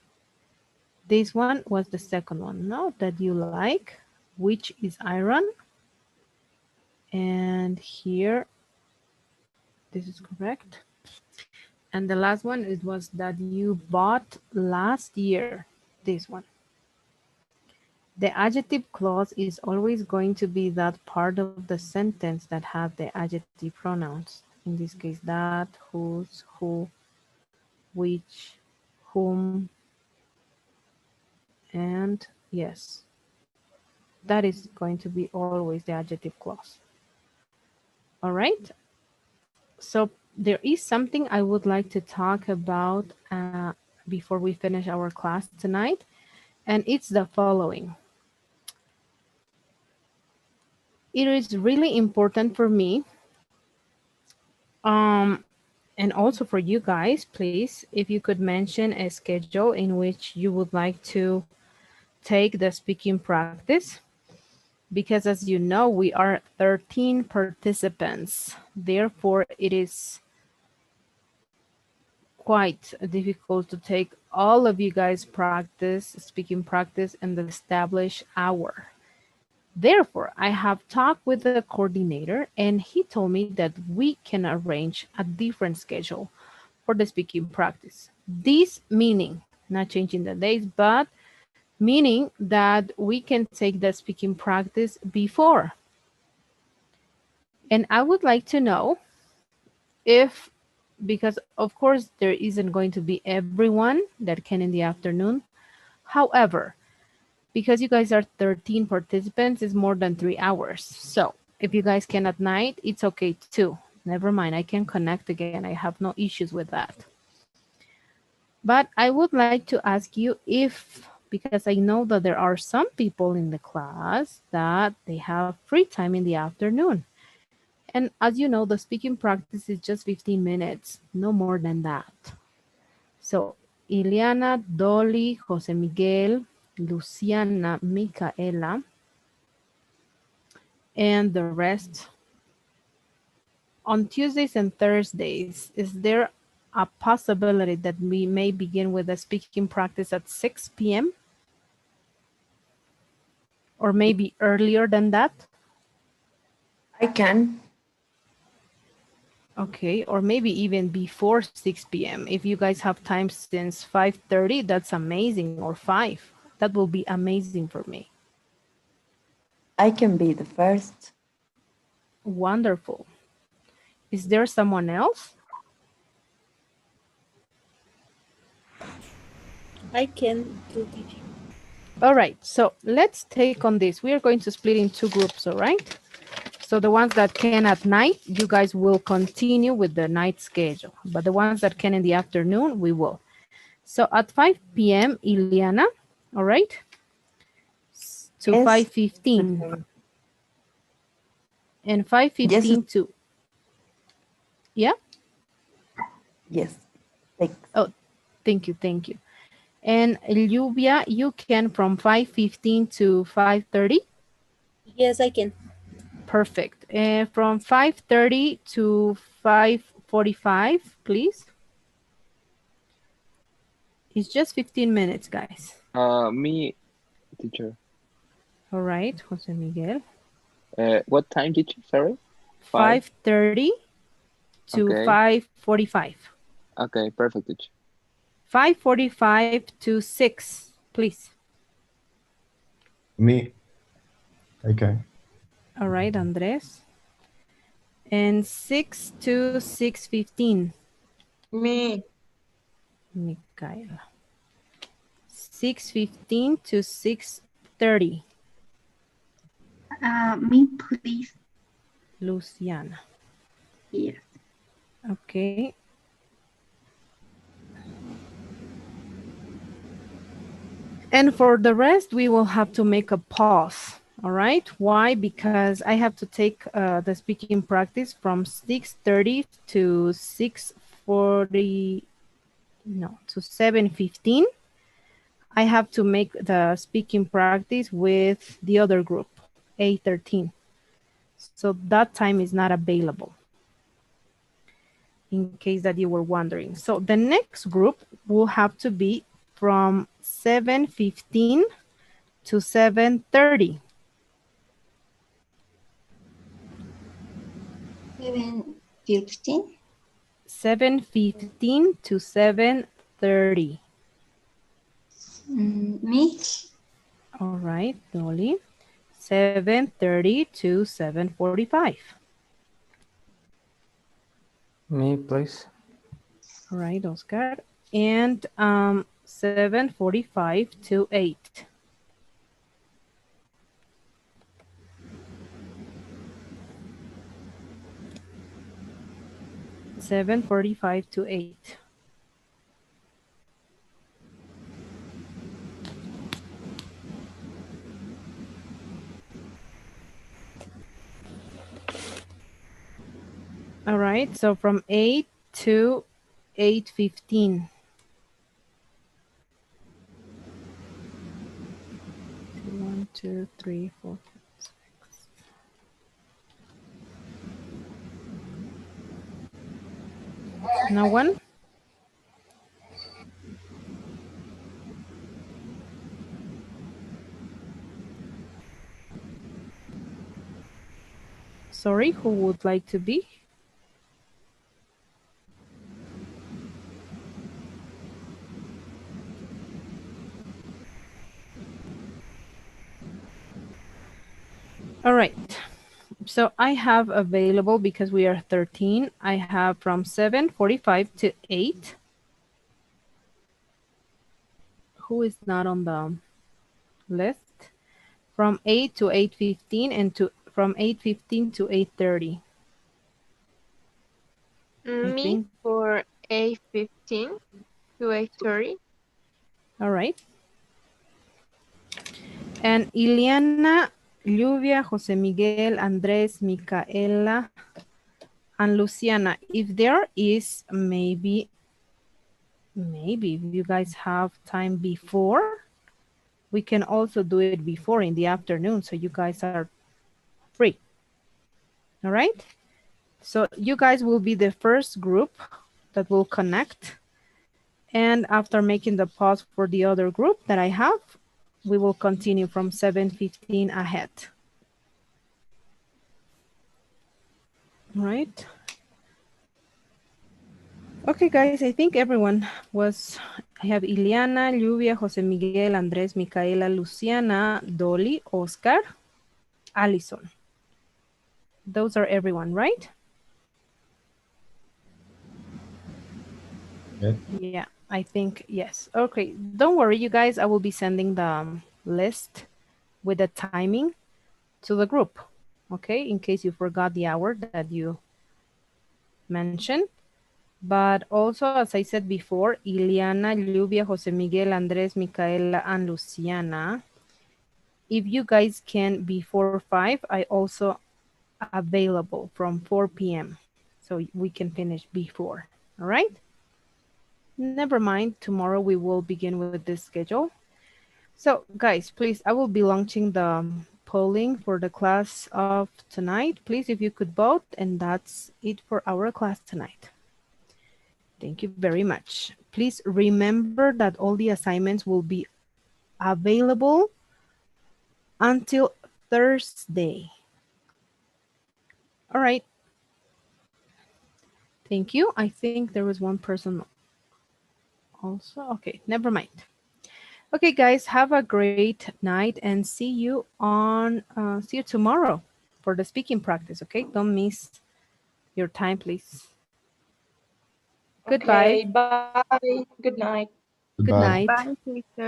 This one was the second one, no? That you like, which is iron. And here, this is correct. And the last one, it was that you bought last year. This one. The adjective clause is always going to be that part of the sentence that have the adjective pronouns. In this case, that, whose, who, which, whom, and yes. That is going to be always the adjective clause. All right. So there is something I would like to talk about before we finish our class tonight, and it's the following. It is really important for me, and also for you guys, please, if you could mention a schedule in which you would like to take the speaking practice. Because as you know, we are 13 participants. Therefore, it is quite difficult to take all of you guys practice, speaking practice, in the established hour. Therefore, I have talked with the coordinator and he told me that we can arrange a different schedule for the speaking practice. This meaning, not changing the days, but meaning that we can take the speaking practice before. And I would like to know if, because of course there isn't going to be everyone that can in the afternoon. However, because you guys are 13 participants, it's more than 3 hours. So if you guys can at night, it's okay too. Never mind, I can connect again. I have no issues with that. But I would like to ask you if, because I know that there are some people in the class that they have free time in the afternoon. And as you know, the speaking practice is just 15 minutes, no more than that. So Ileana, Dolly, Jose Miguel, Luciana, Micaela, and the rest. On Tuesdays and Thursdays, is there a possibility that we may begin with a speaking practice at 6 p.m.? Or maybe earlier than that? I can. Okay, or maybe even before 6 p.m. If you guys have time since 5:30, that's amazing, or 5. That will be amazing for me. I can be the first. Wonderful. Is there someone else? I can do teaching. All right, so let's take on this. We are going to split in two groups, all right? So the ones that can at night, you guys will continue with the night schedule. But the ones that can in the afternoon, we will. So at 5 p.m., Ileana, all right? To Yes. 5:15. And Yes. 5:15 to, yeah? Yes. Thanks. Oh, thank you, thank you. And Lluvia, you can from 5:15 to 5:30? Yes, I can. Perfect. And from 5:30 to 5:45, please. It's just 15 minutes, guys. Me, teacher. All right, Jose Miguel. What time, teacher? Sorry. 5:30 to Okay. 5:45. Okay, perfect, teacher. 5:45 to 6, please. Me. Okay. All right, Andres. And 6 to 6:15. Me. Micaela. 6:15 to 6:30. Me, please. Luciana. Yes. Okay. And for the rest, we will have to make a pause. All right. Why? Because I have to take the speaking practice from 6:30 to 6:40, no, to 7:15. I have to make the speaking practice with the other group, A13. So that time is not available, in case that you were wondering. So the next group will have to be from 7:15 to 7:30. 7:15. 7:15 to 7:30. Me. All right, Dolly. 7:30 to 7:45. Me, please. All right, Oscar. And 7:45 to 8. (7:45 to 8). All right, so from 8 to 8:15. 1, 2, 3, 4, 5, 6. No one? Sorry, who would like to be? All right. So I have available, because we are 13, I have from 7:45 to 8. Who is not on the list? From 8 to 8:15 and from 8:15 to 8:30. I Me think. for 8:15 to 8:30. All right. And Ileana, Lluvia, Jose Miguel, Andres, Micaela, and Luciana. If there is maybe if you guys have time before, we can also do it before in the afternoon, so you guys are free. All right. So you guys will be the first group that will connect. And after making the pause for the other group that I have, we will continue from 7:15 ahead. All right. Okay, guys, I think everyone was, I have Ileana, Lluvia, Jose Miguel, Andres, Micaela, Luciana, Dolly, Oscar, Allison. Those are everyone, right? Yes. Yeah. I think yes. Okay, don't worry, you guys. I will be sending the list with the timing to the group. Okay, in case you forgot the hour that you mentioned. But also, as I said before, Iliana, Lluvia, Jose Miguel, Andres, Micaela, and Luciana. If you guys can before 5, I also available from 4 p.m. So we can finish before. All right. Never mind. Tomorrow we will begin with this schedule. So guys, please, I will be launching the polling for the class of tonight. Please, if you could vote, and that's it for our class tonight. Thank you very much. Please remember that all the assignments will be available until Thursday. All right. Thank you. I think there was one person also. Okay, never mind. Okay, guys, have a great night and see you tomorrow for the speaking practice. Okay, don't miss your time, please. Goodbye. Okay, bye. Good night. Good Goodbye. night. Bye, teacher.